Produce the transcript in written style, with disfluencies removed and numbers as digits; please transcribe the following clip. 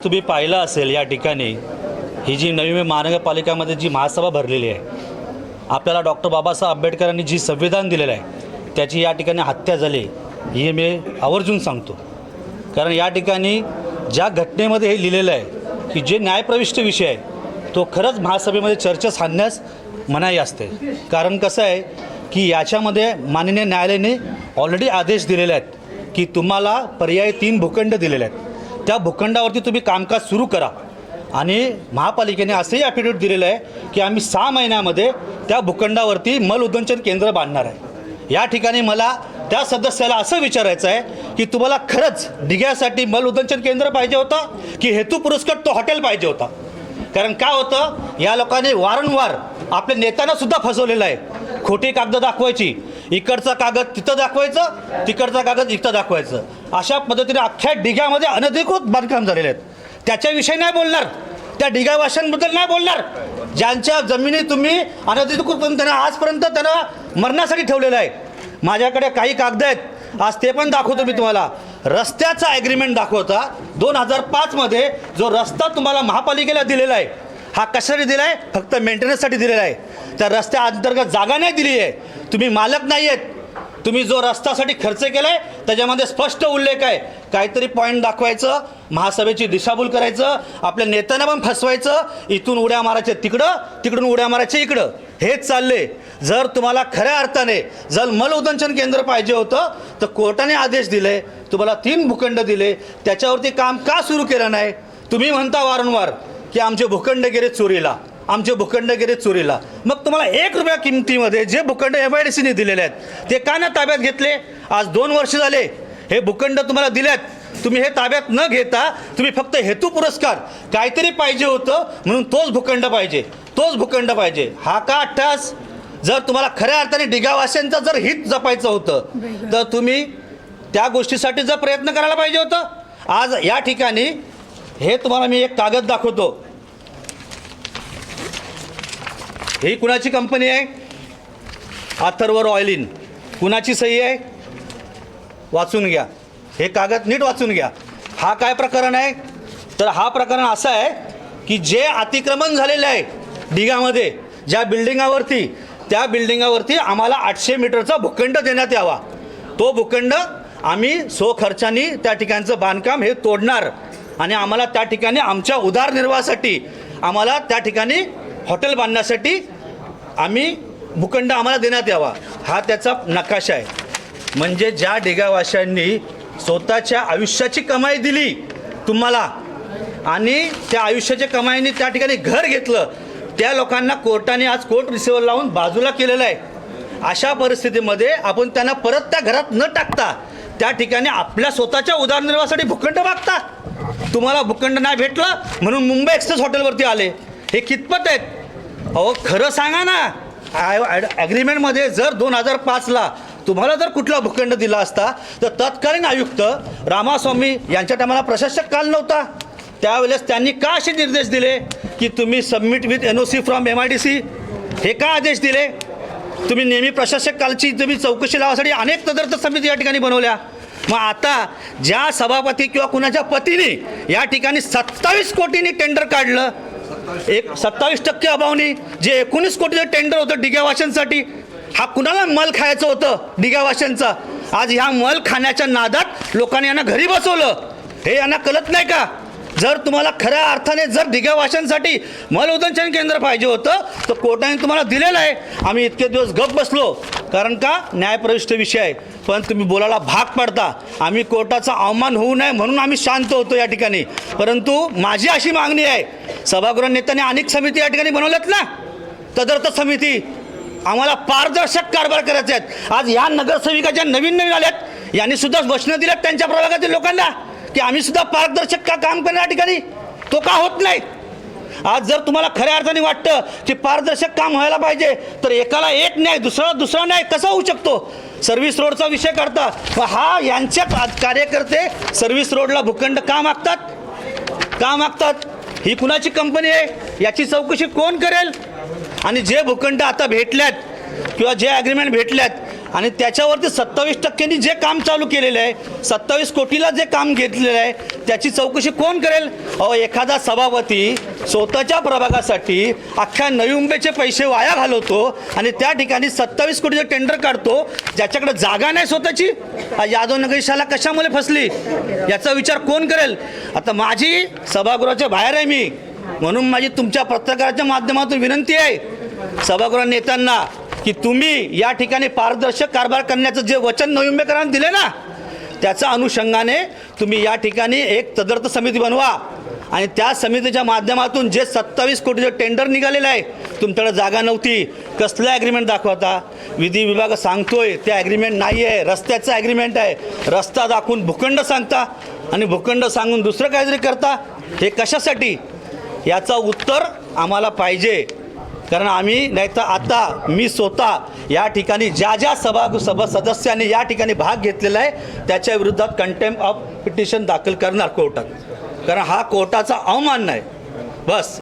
तुम्ही पाहिलं असेल या ठिकाणी ही जी नवी महानगरपालिकामध्ये जी महासभा भरलेली आहे, आपल्याला डॉक्टर बाबासाहेब आंबेडकरांनी जी संविधान दिलेलं आहे त्याची या ठिकाणी हत्या झाली हे मी आवर्जून सांगतो. कारण या ठिकाणी ज्या घटनेमध्ये हे लिहिलेलं आहे की जे न्यायप्रविष्ट विषय आहे तो खरंच महासभेमध्ये चर्चा साधण्यास मनाई असते. कारण कसं आहे की याच्यामध्ये माननीय न्यायालयाने ऑलरेडी आदेश दिलेले आहेत की तुम्हाला पर्यायी 3 भूखंड दिलेले आहेत. त्या भूखंडावरती तुम्ही कामकाज सुरू करा आणि महापालिकेने असंही ॲफिडेविट दिलेलं आहे की आम्ही 6 महिन्यामध्ये त्या भूखंडावरती मलउदंचन केंद्र बांधणार आहे. या ठिकाणी मला त्या सदस्याला असं विचारायचं आहे की तुम्हाला खरंच डिग्यासाठी मलउदंचन केंद्र पाहिजे होतं की हेतुपुरस्सर तो हॉटेल पाहिजे होता? कारण काय होतं, या लोकांनी वारंवार आपल्या नेत्यांना सुद्धा फसवलेलं आहे. खोटी कागद दाखवायची, इकडचा कागद तिथं दाखवायचं, तिकडचा कागद इथं दाखवायचं, अशा पद्धतीने अख्ख्या डिग्यामध्ये अनधिकृत बांधकाम झालेले आहेत. त्याच्याविषयी नाही बोलणार, त्या डिगावाशांबद्दल नाही बोलणार. ज्यांच्या जमिनी तुम्ही अनधिकृत त्यांना आजपर्यंत त्यांना मरणासाठी ठेवलेलं आहे. माझ्याकडे काही कागद आहेत, आज ते पण दाखवतो मी तुम्हाला. रस्त्याचा ॲग्रीमेंट दाखवता 2005 मध्ये जो रस्ता तुम्हाला महापालिकेला दिलेला आहे, हा कशासाठी दिला आहे? फक्त मेंटेनन्ससाठी दिलेला आहे. त्या रस्त्या अंतर्गत जागा नाही दिली आहे, तुम्ही मालक नाही आहेत. तुम्ही जो रस्त्यासाठी खर्च केला आहे त्याच्यामध्ये स्पष्ट उल्लेख आहे. काहीतरी पॉईंट दाखवायचं, महासभेची दिशाभूल करायचं, आपल्या नेत्यांना पण फसवायचं, इथून उड्या मारायच्या तिकडं, तिकडून उड्या मारायच्या इकडं, हेच चालले. जर तुम्हाला खऱ्या अर्थाने जर मलउदंचन केंद्र पाहिजे होतं तर कोर्टाने आदेश दिले, तुम्हाला 3 भूखंड दिले, त्याच्यावरती काम का सुरू केलं नाही? तुम्ही म्हणता वारंवार की आमचे भूखंड गेले चोरीला, आमचे भूखंड गेले चोरीला. मग तुम्हाला 1 रुपया किमतीमध्ये जे भूखंड MIDCने दिलेले आहेत ते का ना ताब्यात घेतले? आज 2 वर्ष झाले हे भूखंड तुम्हाला दिल्यात, तुम्ही हे ताब्यात न घेता तुम्ही फक्त हेतुपुरस्कार काहीतरी पाहिजे होतं म्हणून तोच भूखंड पाहिजे, तोच भूखंड पाहिजे. हा का अट्टास? जर तुम्हाला खऱ्या अर्थाने डिगावाशांचं जर हित जपायचं होतं तर तुम्ही त्या गोष्टीसाठी जर प्रयत्न करायला पाहिजे होतं. आज या ठिकाणी हे तुम्हाला मी एक कागद दाखवतो. ही कुणाची कंपनी आहे? अथर्व रॉयलिन. कुणाची सही आहे? वाचून घ्या, हे कागद नीट वाचून घ्या. हा काय प्रकरण आहे? तर हा प्रकरण असं आहे की जे अतिक्रमण झालेलं आहे डिगामध्ये ज्या बिल्डिंगावरती, त्या बिल्डिंगावरती आम्हाला 800 मीटरचा भूखंड देण्यात यावा. तो भूखंड आम्ही खर्चानी त्या ठिकाणचं बांधकाम हे तोडणार आणि आम्हाला त्या ठिकाणी आमच्या उदरनिर्वाहासाठी आम्हाला त्या ठिकाणी हॉटेल बांधण्यासाठी आम्ही भूखंड आम्हाला देण्यात यावा. हा त्याचा नकाशा आहे. म्हणजे ज्या डिगावाशांनी स्वतःच्या आयुष्याची कमाई दिली तुम्हाला आणि त्या आयुष्याच्या कमाईने त्या ठिकाणी घर घेतलं, त्या लोकांना कोर्टाने आज कोर्ट रिसिव्हर लावून बाजूला केलेलं आहे. अशा परिस्थितीमध्ये आपण त्यांना परत त्या घरात न टाकता त्या ठिकाणी आपल्या स्वतःच्या उदरनिर्वाहासाठी भूखंड मागता. तुम्हाला भूखंड नाही भेटलं म्हणून मुंबई एक्सप्रेस हॉटेलवरती आले. हे कितपत आहेत? अहो खरं सांगा ना, ॲग्रीमेंटमध्ये जर 2005ला तुम्हाला जर कुठला भूखंड दिला असता तर तत्कालीन आयुक्त रामास्वामी यांच्या टायमाला प्रशासक काल नव्हता, त्यावेळेस त्यांनी का असे निर्देश दिले की तुम्ही submit with NOC from MIDC? हे का आदेश दिले? तुम्ही नेहमी प्रशासक कालची तुम्ही चौकशी लावासाठी अनेक तदर्थ समिती या ठिकाणी बनवल्या. मग आता ज्या सभापती किंवा कुणाच्या पतीने या ठिकाणी 27 कोटींनी टेंडर काढलं, 27% अभावनी जे 19 कोटीचं टेंडर होतं डिगावाशांसाठी, हा कुणाला मल खायचं होतं डिगावाशांचा? आज ह्या मल खाण्याच्या नादात लोकांनी यांना घरी बसवलं. हे यांना कळत नाही का? जर तुम्हाला खऱ्या अर्थाने जर डिगावाशांसाठी मलउदंचन केंद्र पाहिजे होतं तर कोर्टाने तुम्हाला दिलेलं आहे. आम्ही इतके दिवस गप्प बसलो कारण का न्यायप्रविष्ट विषय आहे, पण तुम्ही बोलायला भाग पडता. आम्ही कोर्टाचा अवमान होऊ नये म्हणून आम्ही शांत होतो या ठिकाणी. परंतु माझी अशी मागणी आहे, सभागृह नेत्यांनी अनेक समिती या ठिकाणी बनवल्यात ना, तदर्थ समिती, आम्हाला पारदर्शक कारभार करायचे आहेत. आज ह्या नगरसेविका ज्या नवीन आल्यात यांनी सुद्धा वचनं दिल्यात त्यांच्या प्रभागातील लोकांना की आम्ही सुद्धा पारदर्शक का काम करणार या ठिकाणी. तो का होत नाही? आज जर तुम्हाला खऱ्या अर्थाने वाटतं की पारदर्शक काम व्हायला पाहिजे तर एकाला एक न्याय, दुसरा न्याय कसा होऊ शकतो? सर्व्हिस रोडचा विषय करता, हा यांच्यात कार्यकर्ते सर्व्हिस रोडला भूखंड का मागतात? का मागतात? ही कुणाची कंपनी आहे? याची चौकशी कोण करेल? आणि जे भूखंड आता भेटल्यात किंवा जे ॲग्रीमेंट भेटल्यात, आणि त्याच्यावरती 27% जे काम चालू केलेलं आहे, 27 कोटीला जे काम घेतलेलं आहे त्याची चौकशी कोण करेल? अहो, एखादा सभापती स्वतःच्या प्रभागासाठी अख्ख्या नवी मुंबईचे पैसे वाया घालवतो आणि त्या ठिकाणी 27 कोटीचं टेंडर काढतो, ज्याच्याकडे जागा नाही स्वतःची. यादव नगरी शाळा कशामुळे फसली याचा विचार कोण करेल? आता माझी सभागृहाच्या बाहेर आहे मी, म्हणून माझी तुमच्या पत्रकाराच्या माध्यमातून विनंती आहे सभागृह नेत्यांना की तुम्ही या ठिकाणी पारदर्शक कारभार करण्याचं जे वचन नवी मुंबईकरांना दिले ना, त्याच्या अनुषंगाने तुम्ही या ठिकाणी एक तदर्थ समिती बनवा आणि त्या समितीच्या माध्यमातून जे 27 कोटीचं टेंडर निघालेलं आहे, तुमच्याकडे जागा नव्हती, कसलं ॲग्रीमेंट दाखवता? विधी विभाग सांगतोय ते ॲग्रीमेंट नाही आहे, रस्त्याचं ॲग्रीमेंट आहे. रस्ता दाखवून भूखंड सांगता आणि भूखंड सांगून दुसरं काहीतरी करता. हे कशासाठी? याचं उत्तर आम्हाला पाहिजे. कारण आम्ही नाही तर आता मी स्वतः या ठिकाणी ज्या सभा सदस्यांनी या ठिकाणी भाग घेतलेला आहे त्याच्या विरोधात कंटेम्प्ट ऑफ पिटिशन दाखल करणार कोर्टात, कारण हा कोर्टाचा अवमान नाही. बस.